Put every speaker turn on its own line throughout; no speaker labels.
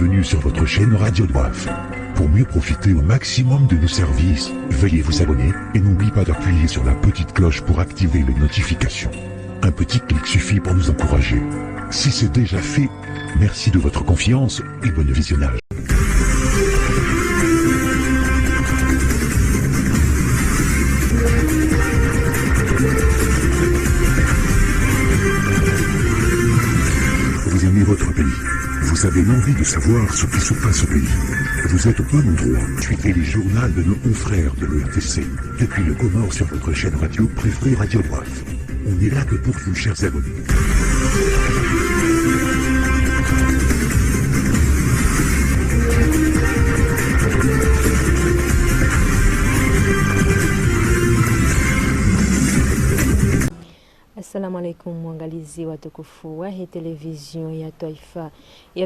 bienvenue sur votre chaîne Radio Doif. Pour mieux profiter au maximum de nos services, veuillez vous abonner et n'oubliez pas d'appuyer sur la petite cloche pour activer les notifications. Un petit clic suffit pour nous encourager. Si c'est déjà fait, merci de votre confiance et bon visionnage. Vous aimez votre pays. Vous avez l'envie de savoir ce qui se passe au pays. Vous êtes au bon endroit. Suivez les journaux de nos confrères de l'ERTC. Depuis le Comore sur votre chaîne radio préférée Radio Doif. On est là que pour vous, chers abonnés.
Assalamu alaikum mwangalizi watukufu wa hii televizion ya Taifa.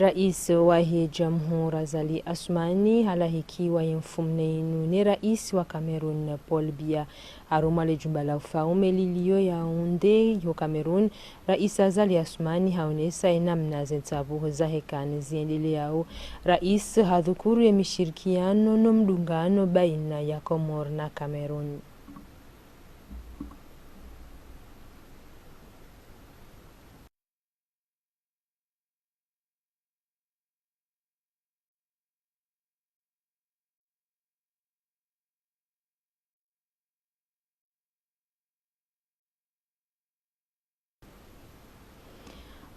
Rais wa hii Jamhuri Azali Assoumani halahikiwa yemfumneinu ni rais wa Cameroon Paul Biya arumale jumba la ufaume lilio Yaounde yo Cameroon. Rais Azali Assoumani haonesa namna zentabuho za hekani ziendeleao. Rais hadhukuru ya mishirikiano no mdungano baina ya Comore na Cameroon.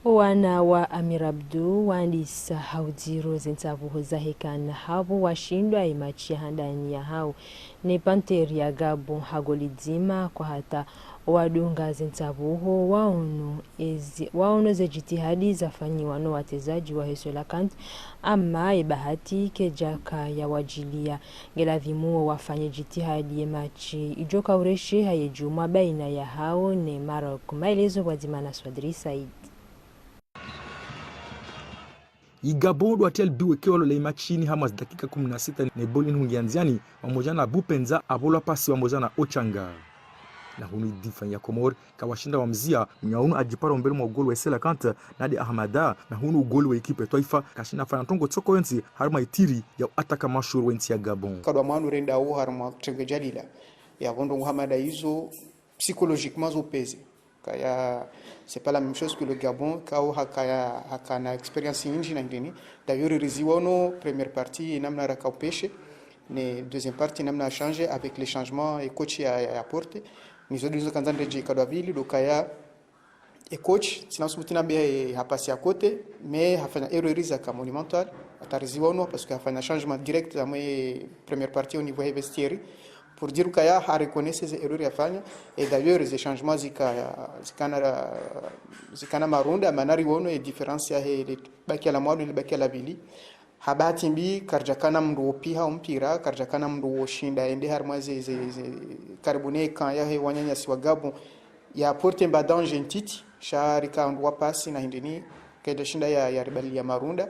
Wana wa Amir Abdu wandisa haudiro zentabuho za hekana habo washindwa imachi handani ya hao ni Panteri ya Gabon hagolidima kwa hata wadunga zentabuho waono ze jitihadi zafanyiwa no watezaji wa Hesola Kant ama ibahati kejaka ya wajilia ngelavimuo wafanye jitihadi imachi ijoka ureshi hayejuma baina ya hao ni Maroc. Maelezo wazimana Swadri Said.
Gabon doatel biwe kewalo le machini hamas dakika 16 ne bolin hungianziani wamoja na Bupenza abola pasi wamoja na Ochanga na hunu difanya ya Comore kawashinda wamzia mnyaunu ajiparo mbele mwa golu wa Hesola Kant Nadi Ahmada na hunu golu wa ekipe Taifa kashina fanatongo tsoko yensi harma itiri ya ataka mashuru wensi ya Gabon
kadwa manu renda au harma tenge jalila ya gondo Muhammad Aizo psychologiquement opposé kaya c'est pas la même chose que le Gabon kao hakana expérience inji na ndini d'ailleurs riziwono première partie namna raka pêche ne deuxième partie namna changer avec les changements et coach ya apporté nizo kanzande je kadwa vili dokaya et coach sinasubutina be hapasi à côté mais hafanya erreur ka monumental atariziwono parce que hafanya changement direct à moi première partie au niveau vestiaire pour dire qu'il y a reconnaître ces erreurs à faire et d'ailleurs les changements zikana marunda manari wono et différence ya les baki la mwana les baki la bili habati mbi karjakana mndu opiha mpira karjakana mndu oshinda ende harma ze karibune kan ya he wanyanya si wa Gabon ya porte mbadan gentiti sharika ndwa pasi na hindini kede shinda ya rebeli ya marunda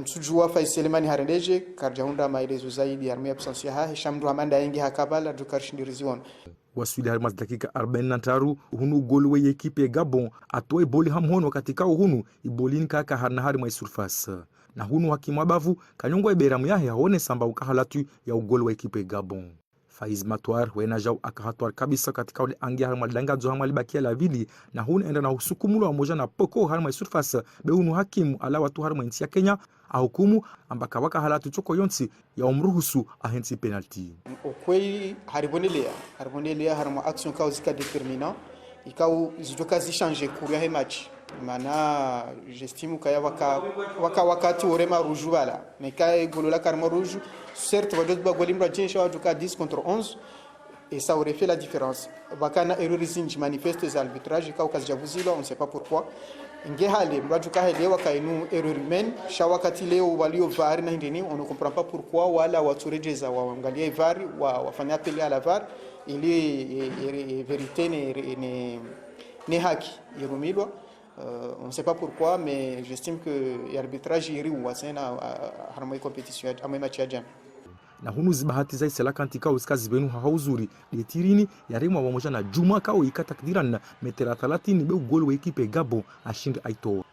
msujua Faiselemani harendeje karjahunda maelezo zaidi ya armia absence ya Hishamdu Hamanda yengi hakabala dukarshindirizion
waswidi harmas dakika 43 hunu golu we ekipe Gabon atoe boli hamhono katika hunu ibolini kaka harna hari mwa surface na hunu hakimwa bavu kanyongo eberamu yahe haone samba ukahalatu ya ugolu we ekipe Gabon Faiz Matoir wena jau akahatwar kabisa katika ule angia harma danga zo hamali bakia la vili na hunu enda na usukumulo wamoja na poko harma surface be hunu hakimu ala watu harma nchi ya Kenya ahukumu ambaka waka halatu choko yonsi ya umruhusu ahensi penalty
okwei haribonelea harma action ka uzika determinant ikau zijoka zichange cours ya match mana j'estime kaya wakati orema rouge wala mais kay golola karma rouge certes va d'autres golimba jensha wa joka 10 contre 11 et ça aurait fait la différence bakana erreurisme manifeste les arbitrages ka ukazijavuzilo on sait pas pourquoi ngehale mbajuka hele wakainu erreur humaine shawakati leo walio var na ndini on ne comprend pas pourquoi wala waturejeza waangalia var wafanya appel à la var il est vérité ne haki yerumilwa on ne sait pas pourquoi mais j'estime que l'arbitrage iri wasena harmoi compétition à match ya jam
na hunu zibahati za Hesola Kant kao skazi benu hauzuri letirini yarima wamoja na Juma kao ikata takdiran metera 30 be gol wa ekipe Gabon ashinde aito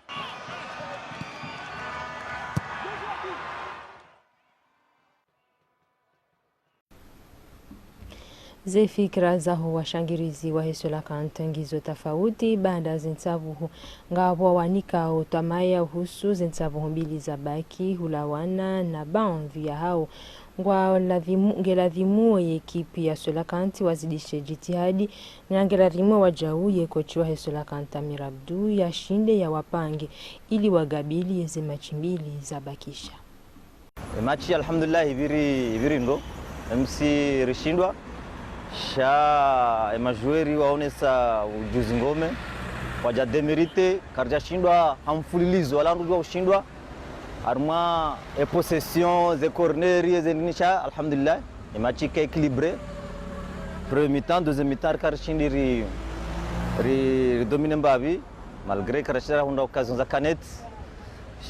Zefikra zaho washangirizi wa hesola kantangizo tofauti banda zinsavuhu ngabo wanikao twamaya uhusu zinsavuhu mbili za baki hulawana na banvi ya hao ngeladhimu ekipi ya sola kanti wazidishe jitihadi ngeladhimu wajauye kochi wa hesola kanta Amir Abdou ya shinde ya wapange ili wagabili yeze machi mbili za bakisha.
Machi alhamdulillah viri ndo MC rishindwa sha majueri waonesa ujuzi ngome waja demerite karja shindwa hamfulilizo wala ndio ushindwa arma e possession ze corneri ze nisha alhamdulillah machi ka équilibré premier mi-temps deuxième mi-temps kar shindiri ri domine mbavi malgré karashara hunda occasion za canet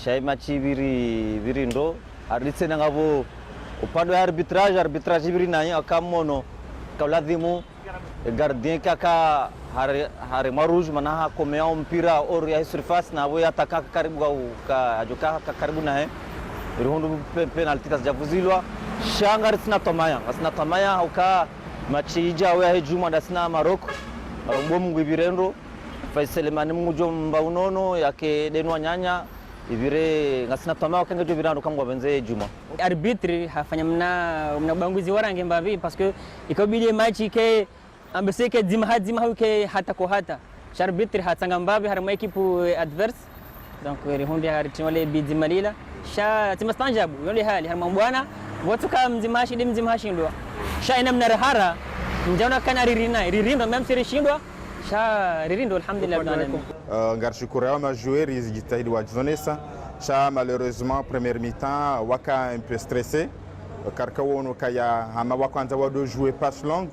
sha machi viri ndo arlitsena ngabo upande wa arbitrage viri nanya akamono kaladhimu gardien kaka hare marouge manaha komea mpira or ya surface na boya ataka karibu ka ajoka karibu naye irundu penalty tasjavuzilwa shanga sina tomaya uka machija wa hejuma dasina Morocco marombo mungu ibirendo Faiselemani mujo mbaunono yake denwa nyanya ibire ngasina tomaya kanga jo birando kamwa benze juma
arbitre hafanya mna banguzi warange mbavi parce que ikabidi match ke ambeseke dzima ke hata ko hata arbitre hatanga mbavi harma equipe adverse donc rihundi haritimale bidzimalila sha timastanjabu yole hali harma bwana watu kama mzima shindwa sha ina mnarahara njaona kana ririndo même si rishindwa sha ririndo alhamdulillah bwana
ngarshukura ma joueur yijitahidi wajzonesa sha malheureusement première mi-temps waka un peu stressé karka wono kaya hama wakwanza wado jouer passe longue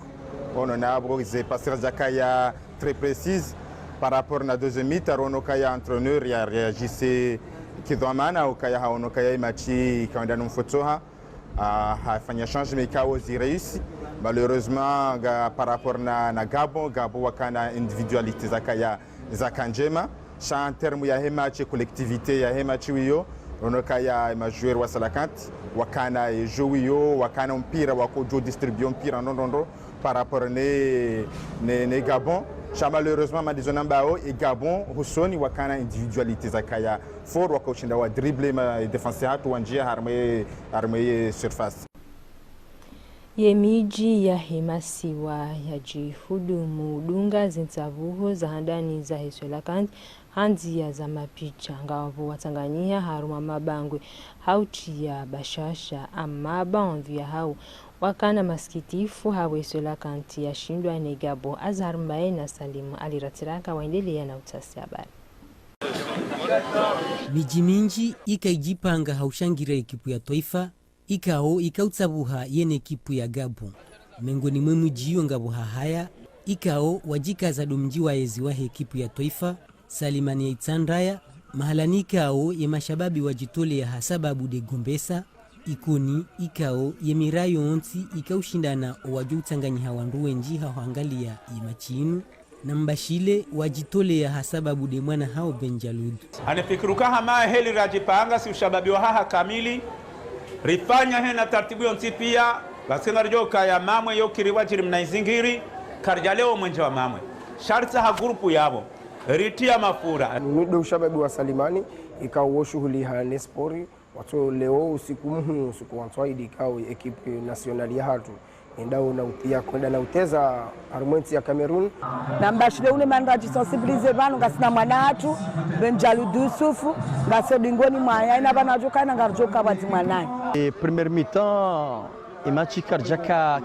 on a abrisé passer zakaya très précise par rapport na deuxième mi-temps on kaya entraîneur ya réagissait kidhamana au kaya haono kaya imachi kaenda numfotoha hafanya changement kao zireusi malheureusement par rapport na Gabon wakana individualité zakaya zakanjema cha en terme ya match collectivité ya match wiyo onokaya majoueur wa Salakanti wakana jouyo wakana mpira wako jo distribuer mpira ndondo par rapport ne Gabon cha malheureusement madizona mbao et Gabon husoni wakana individualité zakaya fort wako chinda wa dribbler ma défenseur hatu wanjia harme surface
Yemiji ya hemasiwa ya jihudumu dunga zinsavuho za handani za hesola kanti hanzi ya za mapicha ngavu watanganyia haruma mabangwe hauti ya bashasha ama banvi ya hau wakana maskitifu hawe hesola kanti ya shindwa negabo Azhar Mbaye na Salimu Aliratiraka waendelea na utasi habari.
Miji mingi ikaijipanga haushangira ekipu ya taifa ikao ikautsabuha yene ekipu ya Gabon mengoni mwe mjiyo ngabuha haya ikao wajikaza domji wa yezi wa ekipu ya taifa Salimani ya Itsandraya mahalani ikao ye mashababi wajitole ya hasababu de Gombesa ikoni ikao ye mirayo onti ikaushindana waju utanganyi hawanduwe njiha huangalia imachinu na mbashile wajitole ya hasababu de mwana hao Benjalud
anifikiruka hama heli rajipanga si ushababi wa haha kamili rifanya hena tartibu yonti pia basenga rjoka ya mamwe yo kiriwa jiri mnaizingiri karjaleo mwenje wa mamwe sharti ha grupu yabo ritia mafura
nudo ushababi wa Salimani ikawo shughuli ha Nespori watu leo usiku wantwaidi ikawo ekipe nationali ya hatu endao na utia kwenda na uteza armenti ya Cameroon
na mbashile ule mandaji sensibiliser banu ngasina mwana hatu Benjalud Yusufu ngase dingoni mwaya ina bana joka na ngarjoka bati mwanai
premier mi-temps match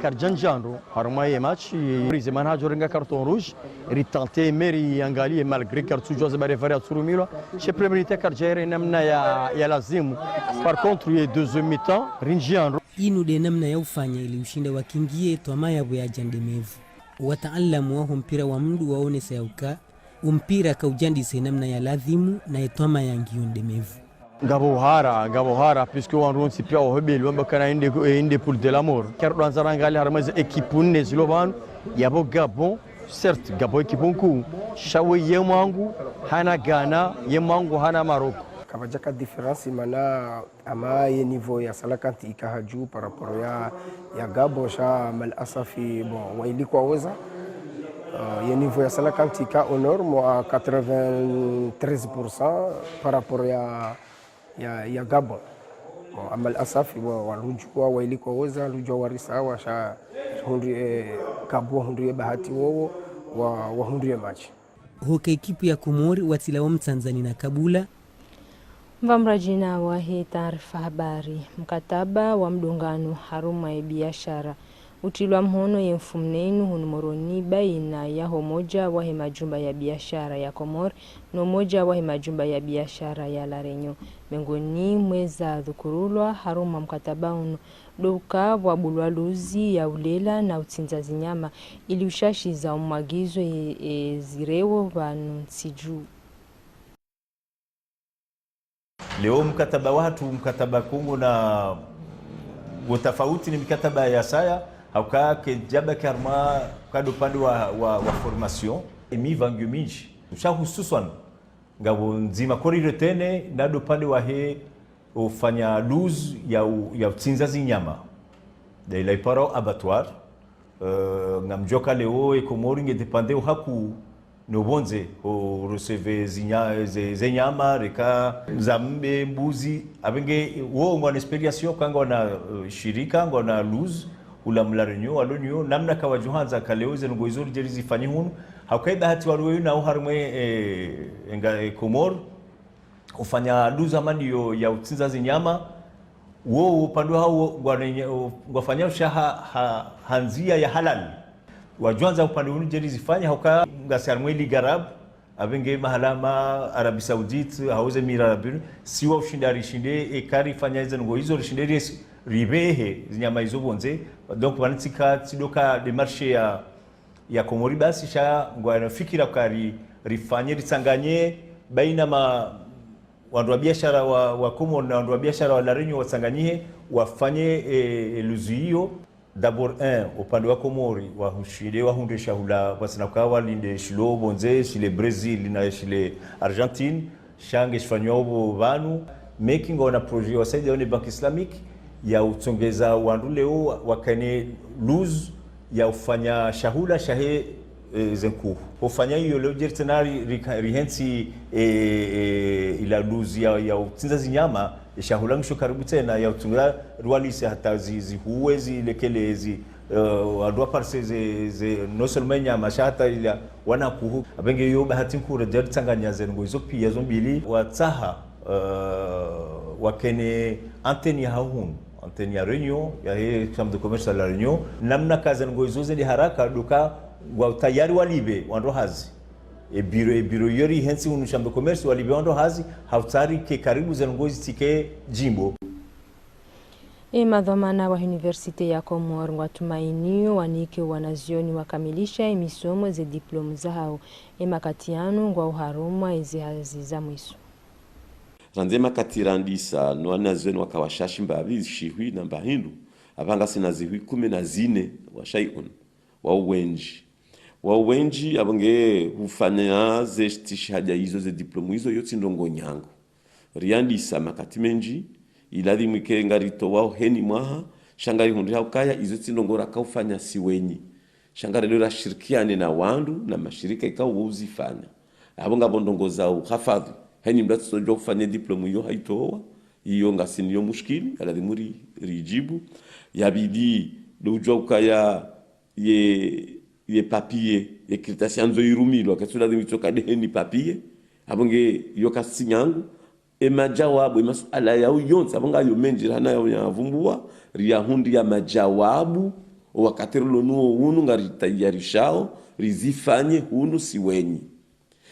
karjanjando harma match prise manhajo renga carton rouge ritante meri angali malgré carton José Barefari atsurumilo chez premier mi-temps karjere namna ya lazimu par contre ye deuxième mi-temps rinjiando
inu de namna ya ufanya ili ushinde wakingie twamaya ya jandemevu wataalamu wa mpira wa mdu waone sayauka umpira kaujandise namna ya ladhimu na etwama ya ngiondemevu
Gabo hara puisque on ronde si pia o hebel wamba kana inde pour de l'amour car dans zarangali harmaz ekipune slovan yabo Gabon certes Gabon ekipunku shawe yemangu hana Ghana yemangu hana Morocco
kavajaka difference mana ama ye niveau ya salakanti ikahaju par rapport ya Gabon sha mal asafi bon wailikuwa oza ye niveau ya salakanti ka honor mo à 93% par rapport ya Gabon bon amal asafi bon walujua wailikuwa oza lujua warisa wa sha hundi Gabon hundi bahati wowo wa hundi match
hoka ekipu ya Komori watila wa Mtanzania na Kabula.
Mvamrajina wa hii taarifa habari. Mkataba wa mdongano haruma ya biashara utilwa mhono ya mfumnenu hunumoroni baina ya homoja wa majumba ya biashara ya Komori na moja wa majumba ya biashara ya Larenyo. Mengoni mweza dhukurulwa haruma mkataba uno doka wa bulwaluzi ya ulela na utsinzazi nyama ili ushashiza umwagizo zirewo vanu nsiju.
Leo mkataba watu mkataba Kongo na utafauti ni mkataba ya saya hauka kejaba karma kado pande wa formation emi vangu minji ushahususan ngabo nzima korire tene nado pande wa he ufanya luz ya utsinzazi nyama de ila iparo abattoir ngamjoka leo Komori ngedepande haku nobonze o receve zinyama reka zambe mbuzi abenge wo ngwana experience kanga na shirika ngwana luz ula mlarenyo alonyo namna kawajuhanza kaleuze ngo izuri jeri zifanye hunu haukaida hati waruwe na uharumwe enga Komor ufanya luz amani ya utsinza zinyama wo upande hao ngwafanya shaha hanzia ya halal wajuanza upande hunu jeri zifanye hauka ngasarmwe ligarab abenge mahalama Arabi Saudite hauze mirabinu siwa ushindari shinde ekari fanya hizo ngo hizo shindari ribehe zinyama hizo bonze donc wanatika tidoka de marché ya Komori basi sha ngwana fikira kari rifanye risanganye baina wandu wa biashara wa Komori na wandu wa biashara wa Larenyo wasanganyie wafanye luzuio d'abord upande wa Komori wa hushide wa hunde shahula wasinakawa linde shilo bonze shile Brazil na shile Argentine shange shfanyobo vanu making on a projet wa saidi ya bank islamique ya utongeza wandu leo wakane luz ya ufanya shahula shahe zenku ufanya hiyo leo jertenari rihensi ila luz ya utinza zinyama shahula ngisho karibu tena ya utunga rualisi hata huwe zilekele wadua parse no seulement nyama shata ila wana kuhu abenge yo bahati nkura jertanganya zengo izo pia zo mbili wataha wakene anteni hahun anteni ya Réunion ya hii chambre de commerce ya La Réunion namna kazi ngo izoze ni haraka duka wa tayari walibe wando hazi biro yori hensi unu chambre de commerce walibe wando hazi hautari ke karibu zengo izitike jimbo.
Madhamana wa Universite ya Komori watumainio wanike wanazioni wakamilisha emisomo ze diplomu zao makatiano ngwa uharumwa ezi hazi za mwisu.
Ranzema katirandisa no wanazioni wakawashashi mbavi shihwi na mbahindu abanga sinazihui 14 washaiun wa uwenji abange ufanya ze shahada hizo ze diplomu hizo yote ndongo nyango riandisa makatimenji iladi mwike ngarito wao heni mwaha shangari hundi haukaya izo tindongora kaufanya siwenyi shangari lera shirikiane na wandu na mashirika ikao uzifanya abonga bondongo zao hafadhi heni mdatu sojo kufanya diplomu hiyo haitoa hiyo ngasini yo mushkili aladi muri rijibu yabidi dojo ukaya ye papier ekritasianzo irumilo akasula dimitoka deheni papier abonge yo kasinyangu majawabu masuala ya uyonsa abanga yo menjira na yavumbua ria hundi ya majawabu wakatero nuo unu ngaritayarishao rizifanye hunu siwenyi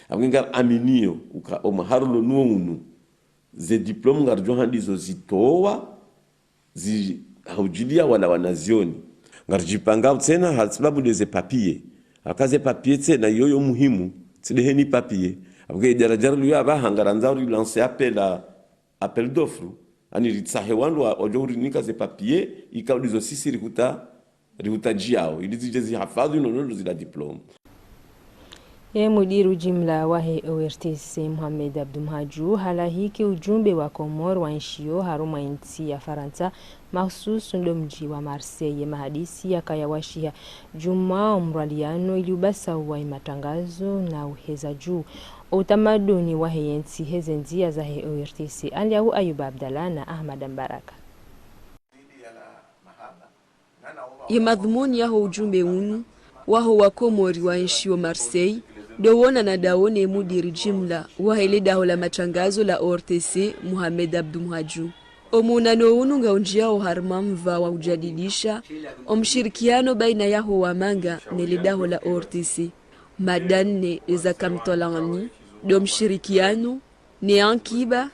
abanga aminio uka omaharulo nuo unu ze diplome ngarjo handizo zitoa haujilia wala wanazioni ngarjipanga tena hasababu de ze papier akaze papier tena yoyo muhimu tideheni papier abge darajar luya abahangaranza uri lancer appel d'offre ani ritsahe wandu ojori nika ze papier ikaudizo sisi rikuta jiao ilizije zihafadhi nono zila diploma.
Mudiru jimla wa ORTC Mohamed Abdou Mhaju halahiki ujumbe wa Komor wa nchio haruma nchi ya Faransa mahsusu ndo mji wa Marseille mahadisi yakayawashia Juma mraliano iliubasa wa matangazo na uheza juu utamaduni wa nchi hezenzia za ORTC aliau Ayuba Abdalla na Ahmad Mbaraka.
Madhumuni yaho ujumbe unu waho wa Komori wa nchi wa Marseille dowona na daone mudiri jimla wa ile daho la matangazo la ORTC Mohamed Abdou Mhaju. Omunano unu ngaunjia harma mva wa ujadilisha omshirikiano baina yaho wa manga nele daho la ORTC. Madanne za kamtolani do mshirikiano ni ankiba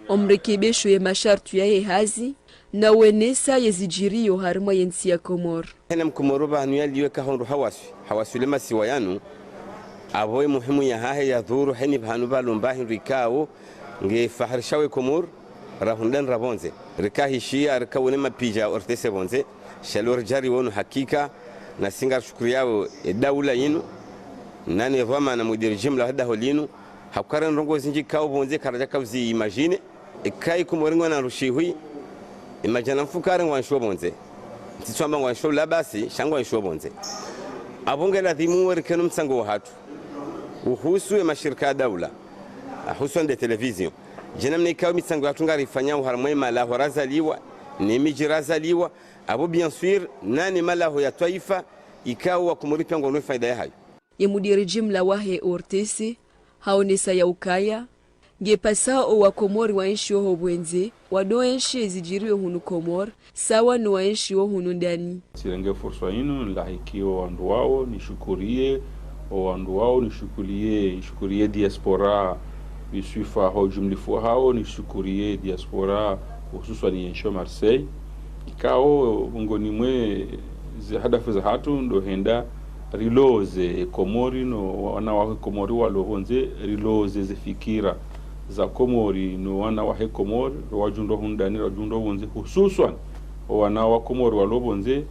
omrekebesho ya mashartu ya hazi na wenesa yezijirio harma yensi ya Komor.
Hena mkomoro ba hanuya liweka honro hawasi lema siwayanu aboy muhimu ya hahe ya dhuru heni bahanu ba lombahi rikao nge faharishawe Komor rahundan rabonze rikahi shia rikawone mapija ortese bonze shalor jari wonu hakika na singar shukuri yao daula yinu nani vama na mudiri jimla hada holinu hakukaran rongo zinji kao bonze karaja kavzi imagine ikai Komoringo na rushihui imagine mfukaren wansho bonze titswamba wansho labasi shangwa wansho bonze abunge la dhimu werkenu msango hatu uhusu mashirika daula hususan de television jena mnikao mitsango hatu ngarifanya uharmwe malaho razaliwa ni mijirazaliwa abo bien sûr nani malaho ya taifa ikao wa kumuripa ngono faida ya hayo
ye mudiri jimla wahe ORTC haonesa ya ukaya ngepasao wa Komori wa nchi ho bwenze wado nchi zijirio hunu Komor sawa no nchi ho hunu ndani
sirenge fursa inu lahikio wandu wao nishukurie wandu wao nishukurie diaspora bisufa ho jumlifu hao nishukurie diaspora hususan nchi Marseille ikao ngoni mwe hadafu za hatu ndo henda riloze Komori no wana wa Komori walohonze riloze zifikira za Komori no wana wa Komori wajundo hundani wajundo wonze hususan wana wa Komori walobonze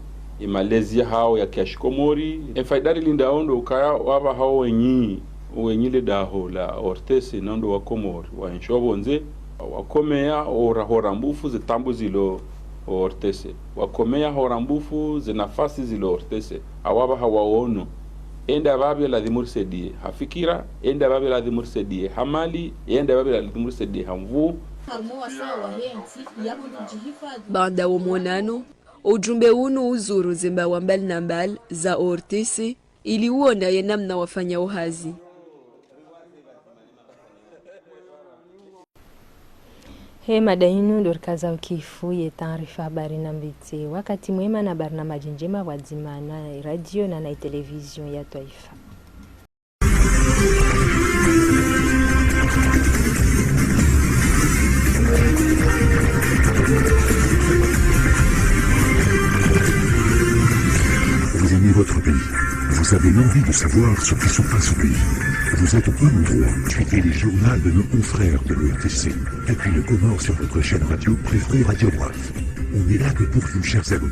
Malaysia hao ya kiash Komori faidari linda ondo ukaya waba hao wenyi le daho la ORTC nando wa Komori wa nshobonze wakomea horambufu zitambu zilo ORTC wakomea horambufu zinafasi zilo ORTC awaba hawaono enda babi la dhimursedie hafikira enda babi la dhimursedie hamali enda babi la dhimursedie hamvu
banda wa monano ujumbe unu uzuru zimba wa mbali na mbali za ORTC ili uona ye namna wafanya uhazi.
Madainu dorkaza ukifu ye taarifa habari na mbiti wakati mwema na barnamaji njema wazima na radio na television ya taifa.
Vous aimez votre pays, vous avez l'envie de savoir ce qui se passe au pays. Vous êtes au bon endroit, suivez les journaux de nos confrères de l'ORTC, et puis le Comore sur votre chaîne radio préférée Radio Bref. On est là que pour vous, chers abonnés.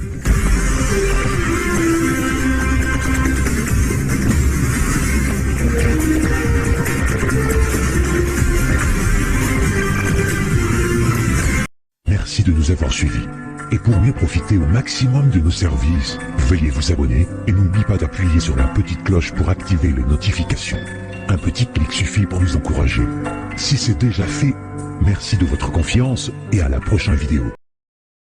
Merci de nous avoir suivis. Et pour mieux profiter au maximum de nos services, veuillez vous abonner et n'oubliez pas d'appuyer sur la petite cloche pour activer les notifications. Un petit clic suffit pour nous encourager. Si c'est déjà fait, merci de votre confiance et à la prochaine vidéo.